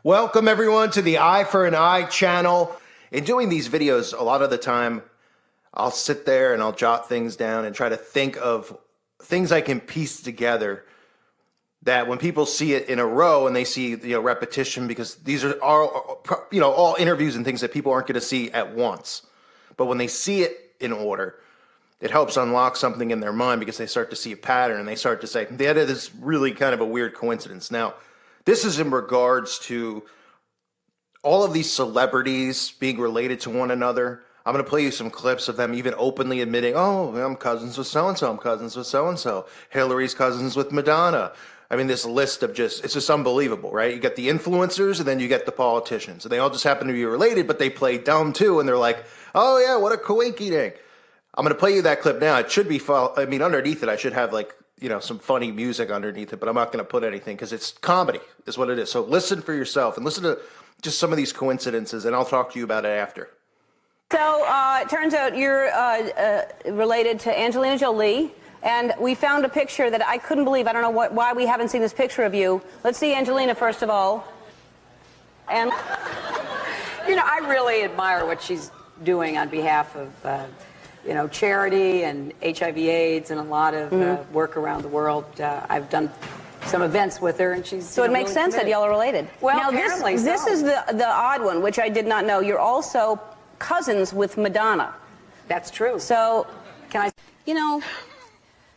Welcome everyone to the Eye for an Eye channel. In doing these videos, a lot of the time, I'll sit there and I'll jot things down and try to think of things I can piece together that when people see it in a row and they see, repetition, because these are all interviews and things that people aren't going to see at once. But when they see it in order, it helps unlock something in their mind because they start to see a pattern and they start to say, that is really kind of a weird coincidence. Now, this is in regards to all of these celebrities being related to one another. I'm going to play you some clips of them even openly admitting, oh, I'm cousins with so-and-so, I'm cousins with so-and-so. Hillary's cousins with Madonna. I mean, this list of it's just unbelievable, right? You get the influencers and then you get the politicians. And they all just happen to be related, but they play dumb too. And they're like, oh yeah, what a coinky ding. I'm going to play you that clip now. It should be, underneath it, I should have some funny music underneath it, but I'm not going to put anything because it's comedy is what it is. So listen for yourself and listen to just some of these coincidences, and I'll talk to you about it after. So it turns out you're related to Angelina Jolie, and we found a picture that I couldn't believe. I don't know why we haven't seen this picture of you. Let's see Angelina first of all. And I really admire what she's doing on behalf of charity and HIV/AIDS and a lot of work around the world. I've done some events with her, and she's so it makes sense that y'all are related. Well, now this is the odd one, which I did not know. You're also cousins with Madonna. That's true. So can I?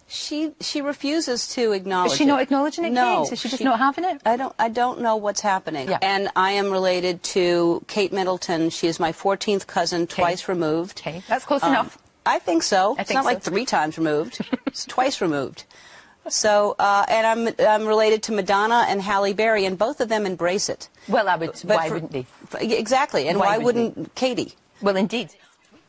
She refuses to acknowledge. Is she not acknowledging it? No. Is she just not having it? I don't know what's happening. Yeah. And I am related to Kate Middleton. She is my 14th cousin, twice removed. Okay, that's close enough. I think so. It's not like 3 times removed. It's twice removed. So, and I'm related to Madonna and Halle Berry, and both of them embrace it. Well, why wouldn't they? Exactly, and why wouldn't Katie? Well, indeed.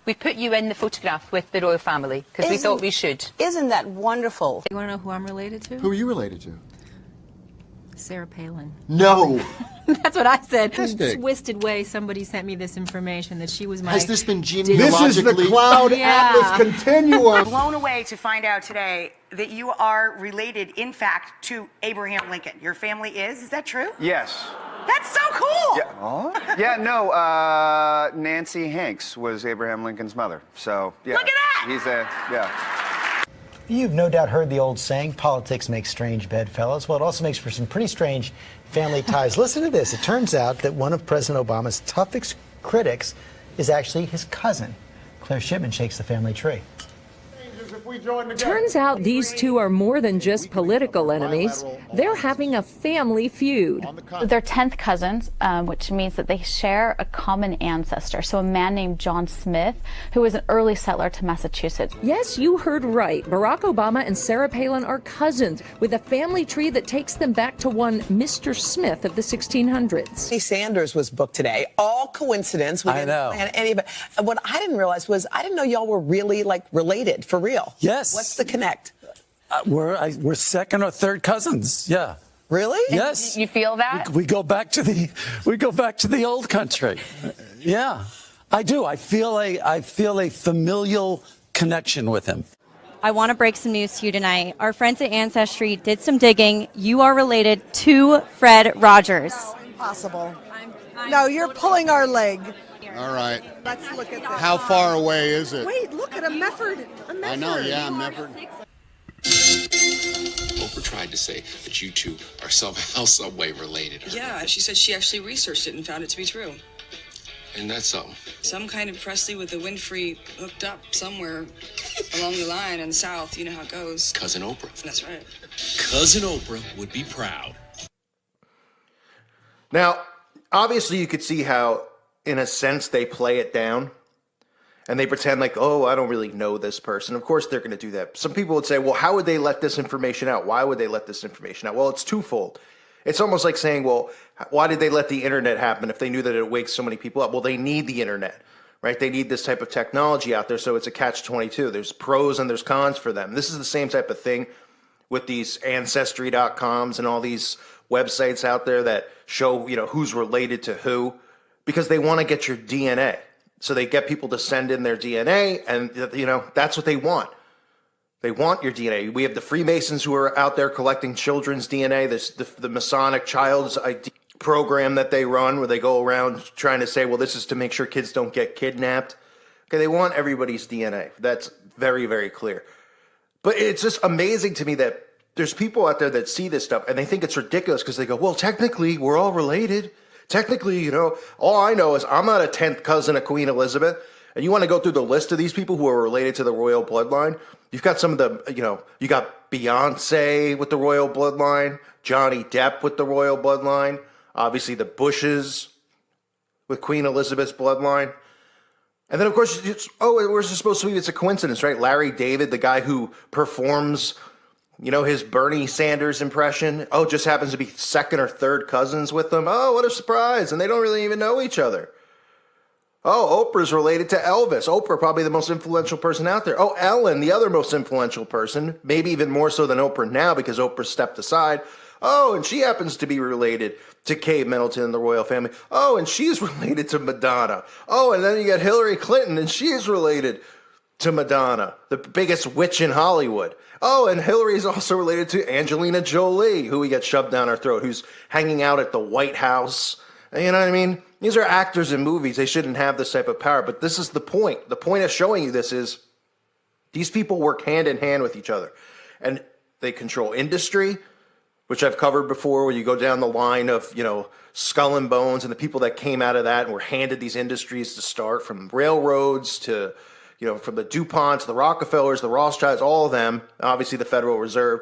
We put you in the photograph with the royal family because we thought we should. Isn't that wonderful? You want to know who I'm related to? Who are you related to? Sarah Palin. No. That's what I said. Fantastic. Twisted way, somebody sent me this information that she was my... Has this been genealogically... This is the Cloud Atlas Continuum. Blown away to find out today that you are related, in fact, to Abraham Lincoln. Your family is that true? Yes. That's so cool! Yeah, Nancy Hanks was Abraham Lincoln's mother. So, yeah. Look at that! Yeah. You've no doubt heard the old saying, politics makes strange bedfellows. Well, it also makes for some pretty strange family ties. Listen to this. It turns out that one of President Obama's toughest critics is actually his cousin. Claire Shipman shakes the family tree. Turns out these two are more than just political enemies. They're having a family feud. They're 10th cousins, which means that they share a common ancestor. So a man named John Smith, who was an early settler to Massachusetts. Yes, you heard right. Barack Obama and Sarah Palin are cousins with a family tree that takes them back to one Mr. Smith of the 1600s. Bernie Sanders was booked today. All coincidence. We didn't plan any of it. What I didn't realize was I didn't know y'all were really related for real. Yes. What's the connect? We're second or third cousins. Yeah. Really? Yes. You feel that? We go back to the old country. Yeah. I do. I feel a familial connection with him. I want to break some news to you tonight. Our friends at Ancestry did some digging. You are related to Fred Rogers. Impossible. No, you're pulling our leg. All right. Let's look at that. How far away is it? Wait, look at a Mefford. I know, yeah, Mefford. Oprah tried to say that you two are somehow, some way related. Yeah, she said she actually researched it and found it to be true. And that's something. Some kind of Presley with a Winfrey hooked up somewhere along the line in the South. You know how it goes. Cousin Oprah. That's right. Cousin Oprah would be proud. Now, obviously you could see how, in a sense, they play it down. And they pretend like, oh, I don't really know this person. Of course they're going to do that. Some people would say, well, how would they let this information out? Why would they let this information out? Well, it's twofold. It's almost like saying, well, why did they let the internet happen if they knew that it wakes so many people up? Well, they need the internet, right? They need this type of technology out there, so it's a catch-22. There's pros and there's cons for them. This is the same type of thing with these Ancestry.coms and all these websites out there that show, who's related to who, because they want to get your DNA. So they get people to send in their DNA, and, that's what they want. They want your DNA. We have the Freemasons who are out there collecting children's DNA, the Masonic child's ID. program that they run where they go around trying to say, well, this is to make sure kids don't get kidnapped. Okay, they want everybody's DNA. That's very, very clear. But it's just amazing to me that there's people out there that see this stuff and they think it's ridiculous because they go, well, technically, we're all related. Technically, you know, all I know is I'm not a 10th cousin of Queen Elizabeth. And you want to go through the list of these people who are related to the royal bloodline? You've got some of the, you know, you got Beyonce with the royal bloodline, Johnny Depp with the royal bloodline, obviously the Bushes with Queen Elizabeth's bloodline. And then, of course, we're supposed to be, it's a coincidence, right? Larry David, the guy who performs, you know, his Bernie Sanders impression, just happens to be second or third cousins with them. Oh, what a surprise. And they don't really even know each other. Oh, Oprah's related to Elvis. Oprah, probably the most influential person out there. Oh, Ellen, the other most influential person, maybe even more so than Oprah now because Oprah stepped aside. Oh, and she happens to be related to Kate Middleton and the royal family. Oh, and she's related to Madonna. Oh, and then you got Hillary Clinton, and she is related to Madonna, the biggest witch in Hollywood. Oh, and Hillary's also related to Angelina Jolie, who we get shoved down our throat, who's hanging out at the White House. You know what I mean? These are actors in movies. They shouldn't have this type of power. But this is the point. The point of showing you this is these people work hand in hand with each other. And they control industry, which I've covered before, where you go down the line of, you know, Skull and Bones and the people that came out of that and were handed these industries to start, from railroads to, you know, from the DuPonts, the Rockefellers, the Rothschilds, all of them, obviously the Federal Reserve,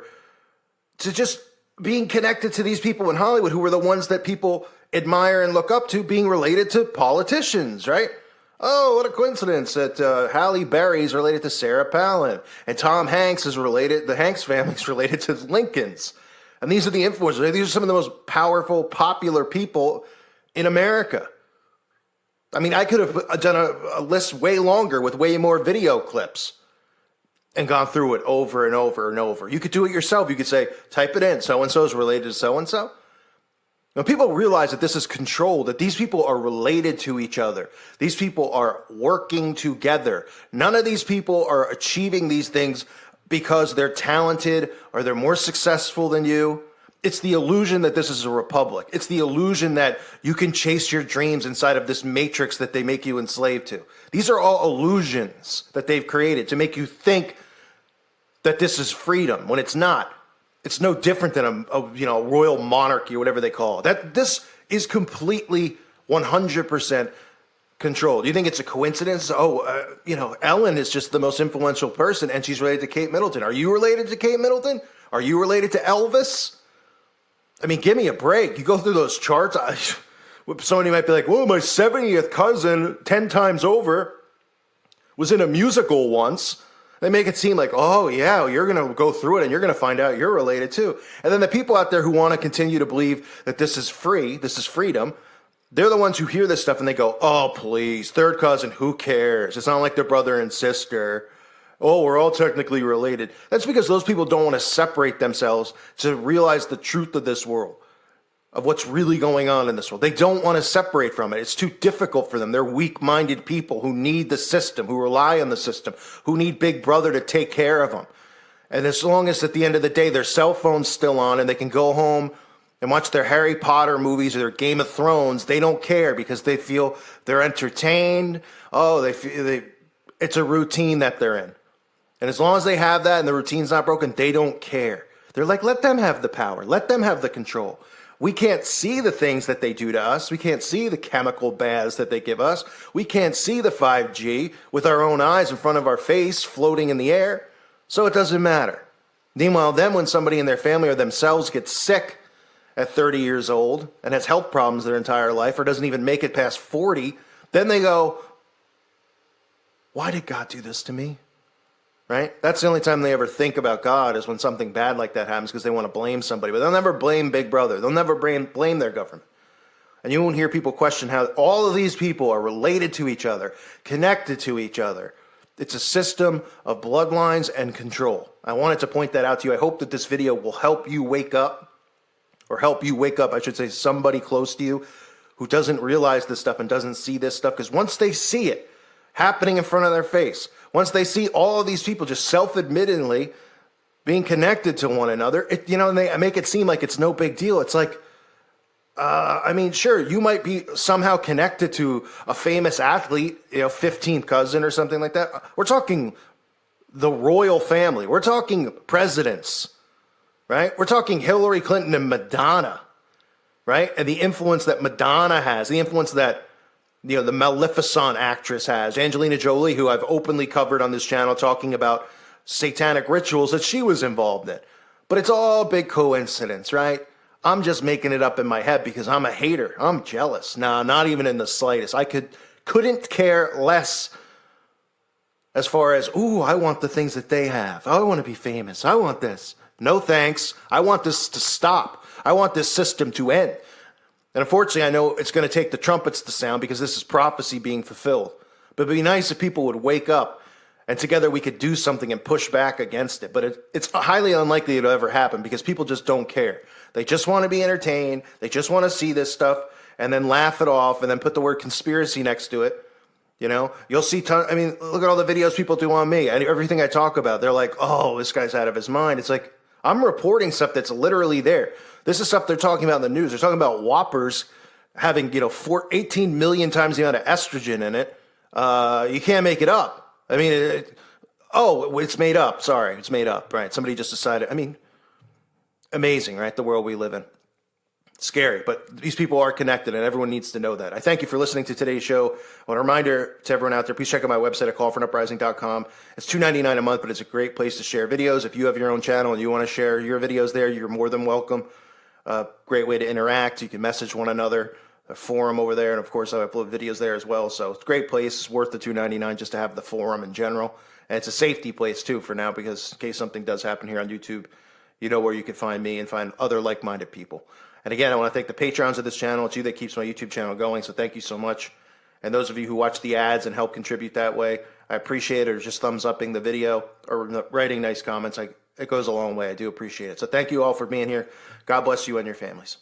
to just being connected to these people in Hollywood who were the ones that people admire and look up to, being related to politicians, right? Oh, what a coincidence that Halle Berry is related to Sarah Palin, and Tom Hanks is related, the Hanks family is related to Lincolns. And these are the influencers. These are some of the most powerful, popular people in America. I mean, I could have done a list way longer with way more video clips and gone through it over and over and over. You could do it yourself. You could say, type it in, so-and-so is related to so-and-so. When people realize that this is controlled, that these people are related to each other, these people are working together. None of these people are achieving these things because they're talented or they're more successful than you. It's the illusion that this is a republic. It's the illusion that you can chase your dreams inside of this matrix that they make you enslaved to. These are all illusions that they've created to make you think that this is freedom when it's not. It's no different than a royal monarchy or whatever they call it. That this is completely 100% controlled. Do you think it's a coincidence? Ellen is just the most influential person and she's related to Kate Middleton. Are you related to Kate Middleton? Are you related to Elvis? I mean, give me a break. You go through those charts. Somebody might be like, well, my 70th cousin 10 times over was in a musical once. They make it seem like, oh, yeah, you're going to go through it and you're going to find out you're related too. And then the people out there who want to continue to believe that this is free, this is freedom, they're the ones who hear this stuff and they go, oh, please, third cousin, who cares? It's not like they're brother and sister. Oh, we're all technically related. That's because those people don't want to separate themselves to realize the truth of this world, of what's really going on in this world. They don't want to separate from it. It's too difficult for them. They're weak-minded people who need the system, who rely on the system, who need Big Brother to take care of them. And as long as at the end of the day their cell phone's still on and they can go home and watch their Harry Potter movies or their Game of Thrones, they don't care because they feel they're entertained. Oh, it's a routine that they're in. And as long as they have that and the routine's not broken, they don't care. They're like, let them have the power. Let them have the control. We can't see the things that they do to us. We can't see the chemical baths that they give us. We can't see the 5G with our own eyes in front of our face floating in the air. So it doesn't matter. Meanwhile, then when somebody in their family or themselves gets sick at 30 years old and has health problems their entire life or doesn't even make it past 40, then they go, why did God do this to me? Right? That's the only time they ever think about God is when something bad like that happens because they want to blame somebody. But they'll never blame Big Brother. They'll never blame their government. And you won't hear people question how all of these people are related to each other, connected to each other. It's a system of bloodlines and control. I wanted to point that out to you. I hope that this video will help you wake up, or help you wake up, I should say, somebody close to you who doesn't realize this stuff and doesn't see this stuff. Because once they see it happening in front of their face, once they see all of these people just self-admittedly being connected to one another, and they make it seem like it's no big deal. It's like, I mean, sure, you might be somehow connected to a famous athlete, 15th cousin or something like that. We're talking the royal family. We're talking presidents, right? We're talking Hillary Clinton and Madonna, right? And the influence that Madonna has, the influence that, the Maleficent actress has, Angelina Jolie, who I've openly covered on this channel, talking about satanic rituals that she was involved in. But it's all a big coincidence, right? I'm just making it up in my head because I'm a hater. I'm jealous. No, not even in the slightest. I couldn't care less as far as, ooh, I want the things that they have. I want to be famous. I want this. No thanks. I want this to stop. I want this system to end. And unfortunately, I know it's going to take the trumpets to sound because this is prophecy being fulfilled. But it'd be nice if people would wake up and together we could do something and push back against it. But it's highly unlikely it'll ever happen because people just don't care. They just want to be entertained. They just want to see this stuff and then laugh it off and then put the word conspiracy next to it. You'll see, look at all the videos people do on me and everything I talk about. They're like, oh, this guy's out of his mind. It's like, I'm reporting stuff that's literally there. This is stuff they're talking about in the news. They're talking about Whoppers having, 18 million times the amount of estrogen in it. You can't make it up. I mean, it's made up. Sorry, it's made up, right? Somebody just decided. I mean, amazing, right? The world we live in. Scary, but these people are connected, and everyone needs to know that. I thank you for listening to today's show. I want a reminder to everyone out there, please check out my website at callfornuprising.com. It's $2.99 a month, but it's a great place to share videos. If you have your own channel and you want to share your videos there, you're more than welcome. Great way to interact. You can message one another. A forum over there, and of course I upload videos there as well. So it's a great place. It's worth the $2.99 just to have the forum in general, and it's a safety place too for now because in case something does happen here on YouTube, you know where you can find me and find other like-minded people. And again, I want to thank the patrons of this channel. It's you that keeps my YouTube channel going, so thank you so much. And those of you who watch the ads and help contribute that way, I appreciate it, or just thumbs upping the video or writing nice comments. It goes a long way. I do appreciate it. So thank you all for being here. God bless you and your families.